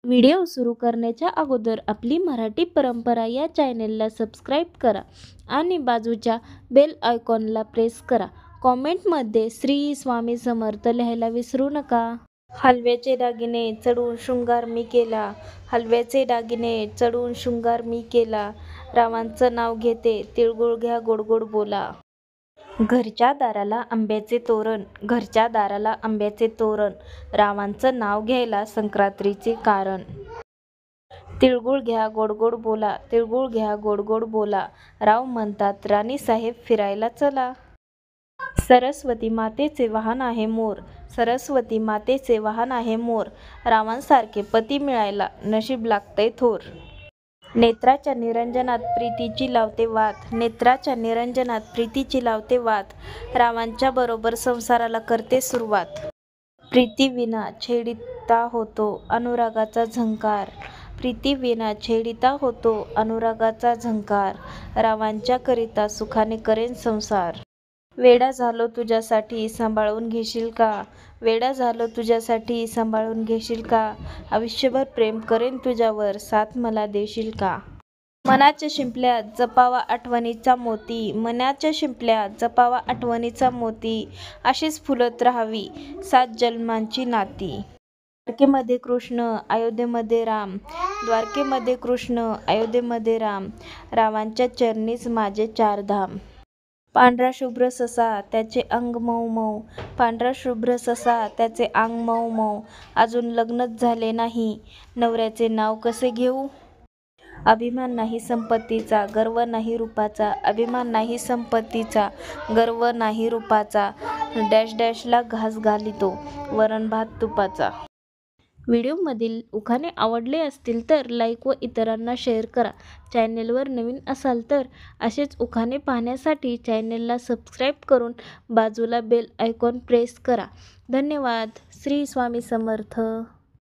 Video सुरू करण्याच्या अगोदर आपली मराठी परंपरा या चॅनेलला सबस्क्राईब करा आणि बाजूच्या बेल आयकॉनला प्रेस करा. कॉमेंटमध्ये श्री स्वामी समर्थ लिहायला विसरू नका. हलव्याचे दागिने चढून शृंगार मी केला, हलव्याचे दागिने चढून शृंगार मी केला. रावांचं नाव घेते तिळगुळ घ्या गोड गोड बोला. घरच्या दाराला आंब्याचे तोरण, घरच्या दाराला आंब्याचे तोरण. रावांचं नाव घ्यायला संक्रांतीचे कारण. तिळगुळ घ्या गोड गोड बोला, तिळगुळ घ्या गोड गोड बोला. राव म्हणतात राणीसाहेब फिरायला चला. सरस्वती मातेचे वाहन आहे मोर, सरस्वती मातेचे वाहन आहे मोर. रावांसारखे पती मिळायला नशीब लागतंय थोर. नेत्राच्या निरंजनात प्रीतीची लावते वात, नेत्राच्या निरंजनात प्रीतीची लावते वात. रावांच्या बरोबर संसाराला करते सुरुवात. प्रीतीविना छेडिता होतो अनुरागाचा झंकार, प्रीतीविना छेडिता होतो अनुरागाचा झंकार. रावांच्या करिता सुखाने करेन संसार. वेडा झालो तुझ्यासाठी सांभाळून घेशील का, वेडा झालो तुझ्यासाठी सांभाळून घेशील का. आयुष्यभर प्रेम करेन तुझ्यावर साथ मला देशील का. मनाच्या शिंपल्यात जपावा आठवणीचा मोती, मनाच्या शिंपल्यात जपावा आठवणीचा मोती. अशीच फुलत राहावी 7 जन्मांची नाती. द्वारकेमध्ये कृष्ण अयोध्येमध्ये राम, द्वारकेमध्ये कृष्ण अयोध्येमध्ये राम. रावांच्या चरणीच माझे 4 धाम. पांढरा शुभ्र ससा त्याचे अंग मऊ मऊ, पांढरा शुभ्र ससा त्याचे अंग मऊ मऊ. अजून लग्नच झाले नाही नवऱ्याचे नाव कसे घेऊ. अभिमान नाही संपत्तीचा गर्व नाही रूपाचा, अभिमान नाही संपत्तीचा गर्व नाही रूपाचा. डॅश डॅशला घास घालितो वरण भात तुपाचा. व्हिडिओमधील उखाणे आवडले असतील तर लाईक व इतरांना शेअर करा. चॅनेलवर नवीन असाल तर असेच उखाणे पाहण्यासाठी चॅनेलला सबस्क्राईब करून बाजूला बेल आयकॉन प्रेस करा. धन्यवाद. श्री स्वामी समर्थ.